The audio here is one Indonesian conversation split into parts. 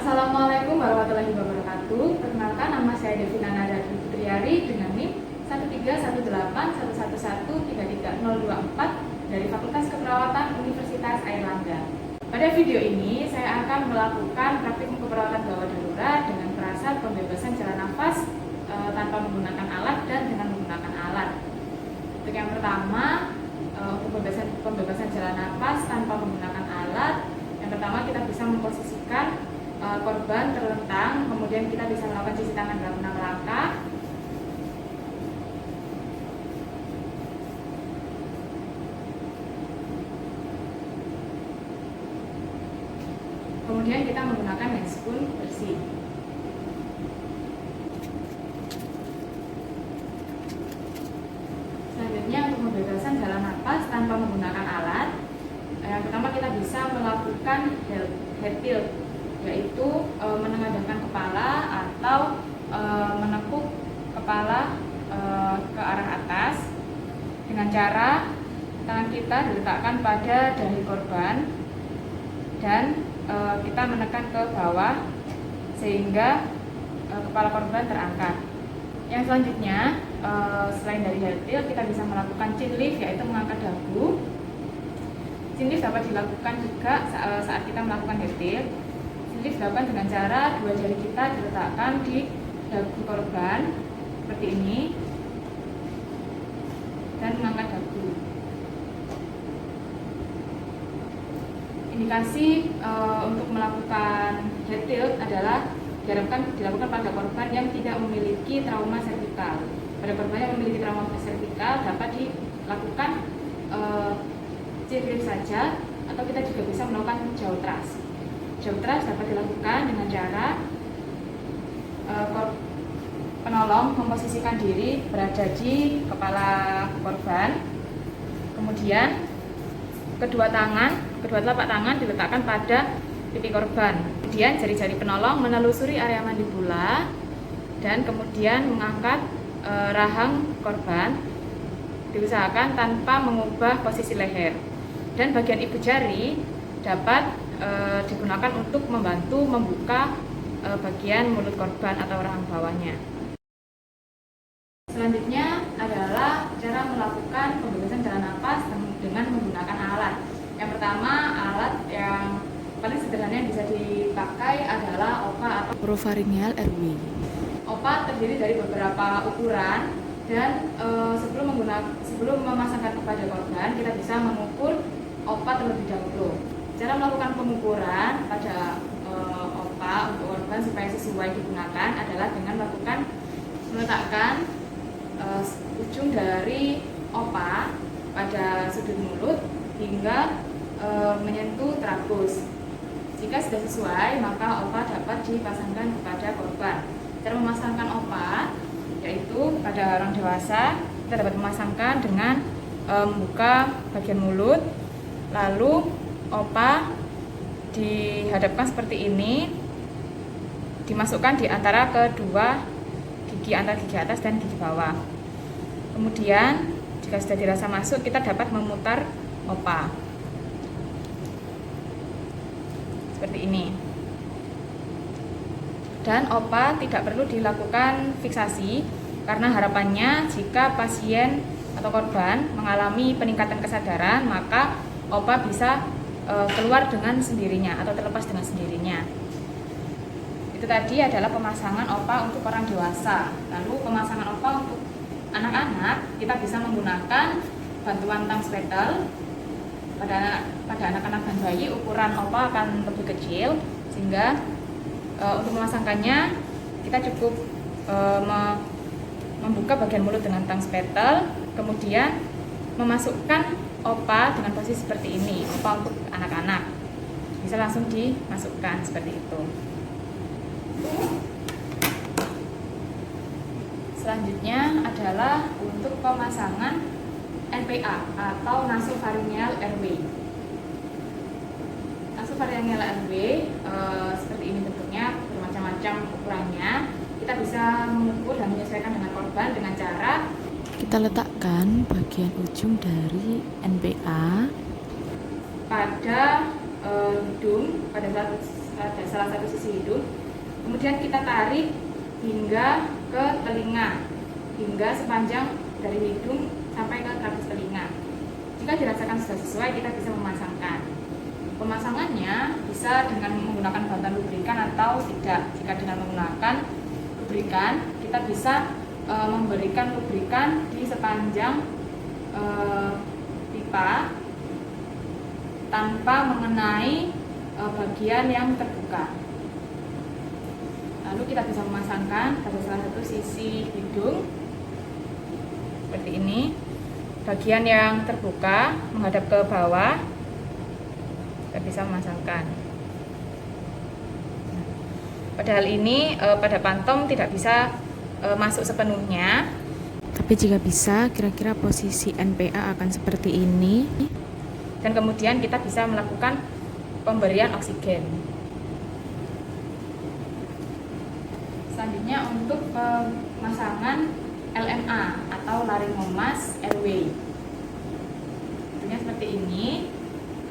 Assalamualaikum warahmatullahi wabarakatuh. Perkenalkan, nama saya Devina Nada Putriari dengan NIM 1318111133024 dari Fakultas Keperawatan Universitas Airlangga. Pada video ini saya akan melakukan praktikum keperawatan gawat darurat dengan perasaan pembebasan jalan nafas tanpa menggunakan alat dan dengan menggunakan alat. Untuk yang pertama, untuk pembebasan jalan nafas tanpa menggunakan alat, yang pertama kita bisa memposisikan korban terlentang, kemudian kita bisa melakukan cuci tangan dalam 6 langkah. Kemudian kita menggunakan handscoon bersih. Selanjutnya, untuk pembebasan jalan nafas tanpa menggunakan alat, yang pertama kita bisa melakukan head tilt, yaitu menengadahkan kepala atau menekuk kepala ke arah atas dengan cara tangan kita diletakkan pada dahi korban dan kita menekan ke bawah sehingga kepala korban terangkat. Yang selanjutnya, selain dari head tilt, kita bisa melakukan chin lift, yaitu mengangkat dagu. Chin lift dapat dilakukan juga saat kita melakukan head tilt. Chin lift dilakukan dengan cara dua jari kita diletakkan di dagu korban seperti ini dan mengangkat dagu. Indikasi untuk melakukan head tilt adalah diharapkan dilakukan pada korban yang tidak memiliki trauma servikal. Pada korban yang memiliki trauma servikal dapat dilakukan chin lift saja, atau kita juga bisa melakukan jaw thrust. Jaw thrust dapat dilakukan dengan cara penolong memposisikan diri berada di kepala korban, kemudian kedua telapak tangan diletakkan pada pipi korban. Kemudian jari-jari penolong menelusuri area mandibula dan kemudian mengangkat rahang korban, diusahakan tanpa mengubah posisi leher. Dan bagian ibu jari dapat digunakan untuk membantu membuka bagian mulut korban atau rahang bawahnya. Selanjutnya adalah cara melakukan pembebasan jalan nafas dengan menggunakan alat. Yang pertama, alat yang paling sederhana yang bisa dipakai adalah OPA atau Oropharyngeal airway. OPA terdiri dari beberapa ukuran dan sebelum memasangkan kepada korban, kita bisa mengukur OPA terlebih dahulu. Cara melakukan pengukuran pada OPA untuk korban supaya sesuai digunakan adalah dengan meletakkan ujung dari OPA pada sudut mulut hingga menyentuh trachus. Jika sudah sesuai, maka OPA dapat dipasangkan kepada korban. Cara memasangkan OPA yaitu pada orang dewasa kita dapat memasangkan dengan membuka bagian mulut, lalu OPA dihadapkan seperti ini, dimasukkan di antara kedua gigi, antara gigi atas dan gigi bawah. Kemudian jika sudah dirasa masuk, kita dapat memutar OPA seperti ini. Dan OPA tidak perlu dilakukan fiksasi karena harapannya jika pasien atau korban mengalami peningkatan kesadaran, maka OPA bisa keluar dengan sendirinya atau terlepas dengan sendirinya. Itu tadi adalah pemasangan OPA untuk orang dewasa. Lalu pemasangan OPA untuk anak-anak, kita bisa menggunakan bantuan tang spettle. Pada anak-anak dan bayi, ukuran OPA akan lebih kecil, sehingga untuk memasangkannya kita cukup membuka bagian mulut dengan tang spettle, kemudian memasukkan OPA dengan posisi seperti ini. OPA untuk anak-anak bisa langsung dimasukkan seperti itu. Selanjutnya adalah untuk pemasangan NPA atau nasopharyngeal airway. Nasopharyngeal airway seperti ini bentuknya, bermacam-macam ukurannya. Kita bisa mengukur dan menyesuaikan dengan korban dengan cara Kita letakkan bagian ujung dari NPA pada hidung pada saat salah satu sisi hidung. Kemudian kita tarik hingga ke telinga, hingga sepanjang dari hidung sampai ke trapez telinga. Jika dirasakan sudah sesuai, kita bisa memasangkan. Pemasangannya bisa dengan menggunakan bantuan lubrikan atau tidak. Jika dengan menggunakan lubrikan, kita bisa memberikan lubrikan di sepanjang pipa tanpa mengenai bagian yang terbuka. Lalu kita bisa memasangkan pada salah satu sisi hidung seperti ini. Bagian yang terbuka menghadap ke bawah, kita bisa memasangkan. Padahal ini pada pantom tidak bisa masuk sepenuhnya. Tapi jika bisa, kira-kira posisi NPA akan seperti ini. Dan kemudian kita bisa melakukan pemberian oksigen. Selanjutnya untuk pemasangan LMA atau laringomas airway. Tentunya seperti ini,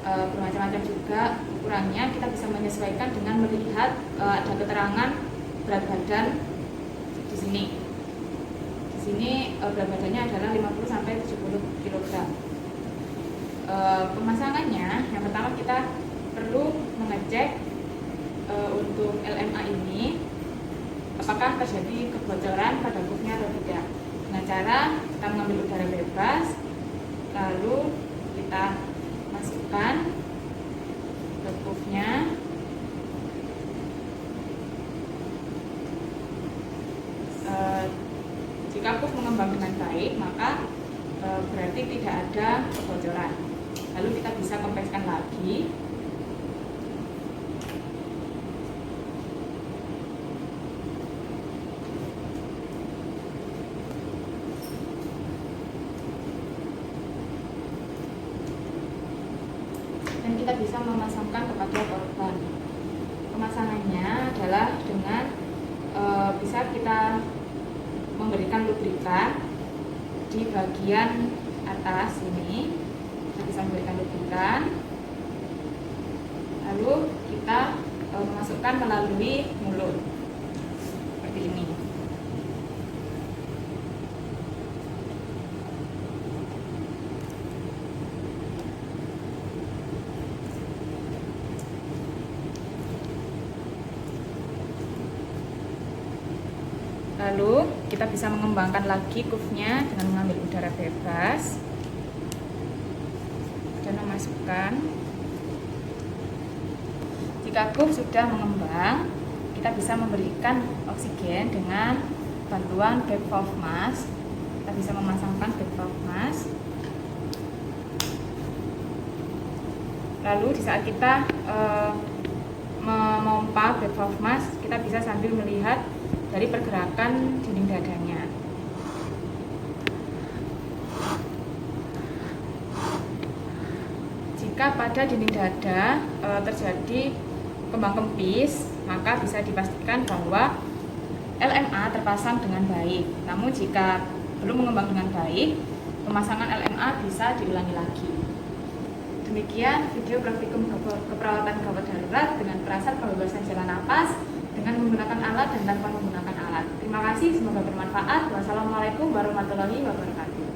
bermacam-macam juga ukurannya. Kita bisa menyesuaikan dengan melihat ada keterangan berat badan di sini. Di sini berat badannya adalah 50-70 kg. Pemasangannya, yang pertama kita perlu mengecek untuk LMA ini apakah terjadi kebocoran pada kupnya atau tidak. Dengan cara kita mengambil udara bebas, lalu kita masukkan ke kupnya. Jika kup mengembang dengan baik, maka berarti tidak ada kebocoran. Lalu kita bisa kempeskan lagi. Dan kita bisa memasangkan kepada korban. Pemasangannya adalah dengan bisa kita memberikan lubrikan di bagian atas ini. Kita bisa memberikan lubrikan, lalu kita memasukkan melalui mulut seperti ini. Lalu kita bisa mengembangkan lagi kufnya dengan mengambil udara bebas dan memasukkan. Jika kuf sudah mengembang, kita bisa memberikan oksigen dengan bantuan back valve mask. Kita bisa memasangkan back valve mask. Lalu di saat kita memompa back valve mask, kita bisa sambil melihat dari pergerakan dinding dadanya. Jika pada dinding dada terjadi kembang kempis, maka bisa dipastikan bahwa LMA terpasang dengan baik. Namun jika belum mengembang dengan baik, pemasangan LMA bisa diulangi lagi. Demikian video praktikum keperawatan gawat darurat dengan perasaan pembebasan jalan napas dengan menggunakan alat dan tanpa menggunakan alat. Terima kasih, semoga bermanfaat. Wassalamualaikum warahmatullahi wabarakatuh.